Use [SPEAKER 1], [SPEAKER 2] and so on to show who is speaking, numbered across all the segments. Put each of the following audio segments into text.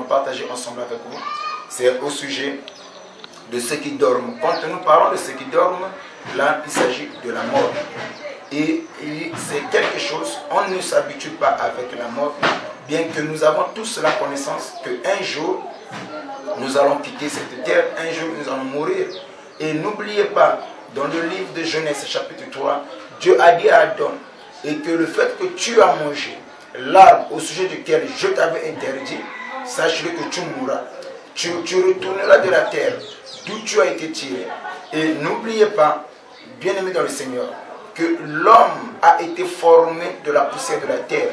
[SPEAKER 1] partager ensemble avec vous. C'est au sujet de ceux qui dorment. Quand nous parlons de ceux qui dorment, là, il s'agit de la mort. Et c'est quelque chose, on ne s'habitue pas avec la mort, bien que nous avons tous la connaissance qu'un jour, nous allons quitter cette terre, un jour nous allons mourir. Et n'oubliez pas, dans le livre de Genèse chapitre 3, Dieu a dit à Adam, et que le fait que tu as mangé l'arbre au sujet duquel je t'avais interdit, sache-le que tu mourras. Tu retourneras de la terre d'où tu as été tiré. Et n'oubliez pas, bien-aimé dans le Seigneur, que l'homme a été formé de la poussière de la terre.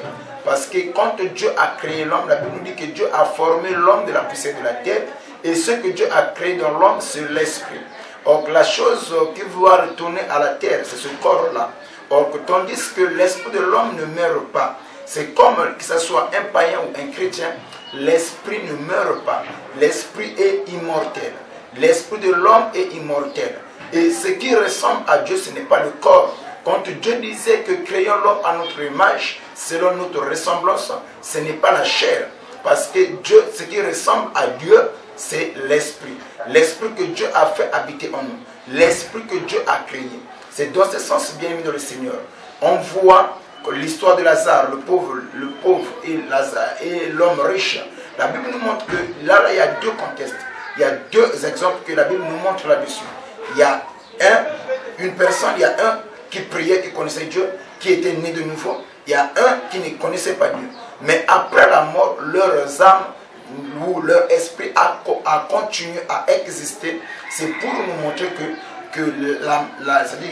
[SPEAKER 1] Parce que quand Dieu a créé l'homme, la Bible nous dit que Dieu a formé l'homme de la poussière de la terre. Et ce que Dieu a créé dans l'homme, c'est l'esprit. Or, la chose qui va retourner à la terre, c'est ce corps-là. Or, tandis que l'esprit de l'homme ne meurt pas. C'est comme que ce soit un païen ou un chrétien, l'esprit ne meurt pas. L'esprit est immortel. L'esprit de l'homme est immortel. Et ce qui ressemble à Dieu, ce n'est pas le corps. Quand Dieu disait que créons l'homme à notre image, selon notre ressemblance, ce n'est pas la chair. Parce que Dieu, ce qui ressemble à Dieu, c'est l'esprit. L'esprit que Dieu a fait habiter en nous. L'esprit que Dieu a créé. C'est dans ce sens, bien aimé dans le Seigneur. On voit l'histoire de Lazare, le pauvre et Lazare et l'homme riche. La Bible nous montre que là, il y a deux contextes. Il y a deux exemples que la Bible nous montre là-dessus. Il y a une personne, il y a un qui priait, qui connaissait Dieu, qui était né de nouveau. Il y a un qui ne connaissait pas Dieu. Mais après la mort, leurs âmes ou leur esprit a continué à exister. C'est pour nous montrer que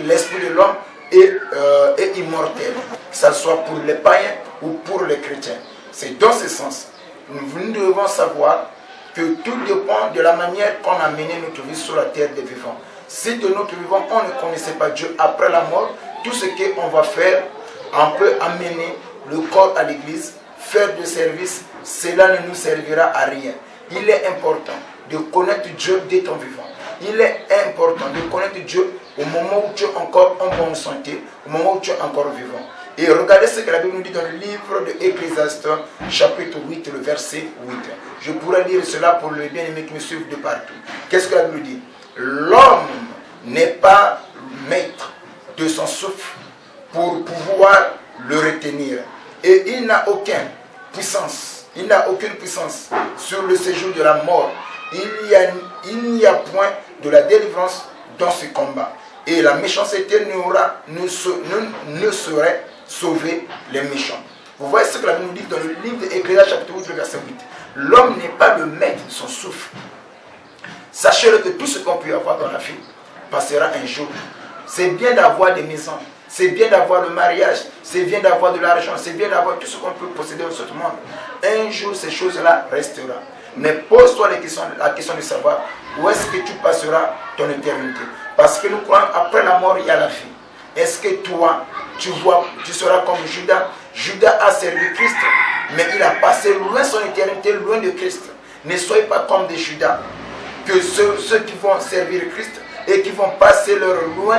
[SPEAKER 1] l'esprit de l'homme est immortel, que ce soit pour les païens ou pour les chrétiens. C'est dans ce sens. Nous devons savoir que tout dépend de la manière qu'on a mené notre vie sur la terre des vivants. Si de notre vivant, on ne connaissait pas Dieu après la mort, tout ce qu'on va faire, on peut amener le corps à l'église, faire du service, cela ne nous servira à rien. Il est important de connaître Dieu dès ton vivant. Il est important de connaître Dieu au moment où tu es encore en bonne santé, au moment où tu es encore vivant. Et regardez ce que la Bible nous dit dans le livre de Ecclésiaste, chapitre 8, le verset 8. Je pourrais lire cela pour les bien-aimés qui me suivent de partout. Qu'est-ce que la Bible dit? L'homme n'est pas maître de son souffle pour pouvoir le retenir. Et il n'a aucune puissance sur le séjour de la mort. Il n'y a point de la délivrance dans ce combat. Et la méchanceté ne saurait sauver les méchants. Vous voyez ce que la Bible nous dit dans le livre d'Ecclésiaste chapitre 8, verset 8. L'homme n'est pas le maître de son souffle. Sachez-le que tout ce qu'on peut avoir dans la vie passera un jour. C'est bien d'avoir des maisons, c'est bien d'avoir le mariage, c'est bien d'avoir de l'argent, c'est bien d'avoir tout ce qu'on peut posséder dans ce monde. Un jour, ces choses-là resteront. Mais pose-toi la question de savoir où est-ce que tu passeras ton éternité. Parce que nous croyons après la mort, il y a la vie. Est-ce que toi, tu seras comme Judas? Judas a servi Christ, mais il a passé loin son éternité, loin de Christ. Ne soyez pas comme des Judas, que ceux qui vont servir Christ et qui vont passer leur loin,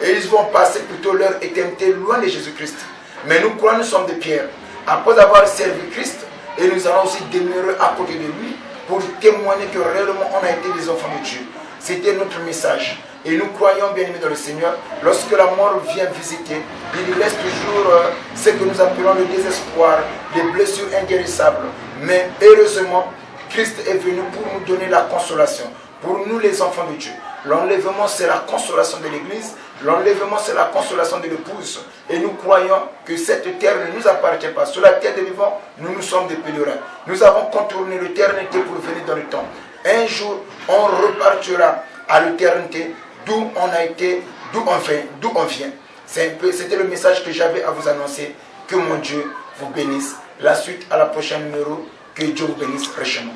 [SPEAKER 1] et ils vont passer plutôt leur éternité loin de Jésus-Christ. Mais nous croyons, nous sommes des pierres. Après avoir servi Christ, et nous allons aussi demeurer à côté de lui pour témoigner que réellement on a été des enfants de Dieu. C'était notre message. Et nous croyons, bien aimés dans le Seigneur, lorsque la mort vient visiter, il laisse toujours ce que nous appelons le désespoir, des blessures inguérissables. Mais heureusement, Christ est venu pour nous donner la consolation. Pour nous, les enfants de Dieu. L'enlèvement, c'est la consolation de l'Église. L'enlèvement, c'est la consolation de l'épouse. Et nous croyons que cette terre ne nous appartient pas. Sur la terre des vivants, nous sommes des pèlerins. Nous avons contourné l'éternité pour venir dans le temps. Un jour, on repartira à l'éternité d'où on a été, d'où on vient. C'était le message que j'avais à vous annoncer. Que mon Dieu vous bénisse. La suite à la prochaine numéro. Que Dieu vous bénisse richement.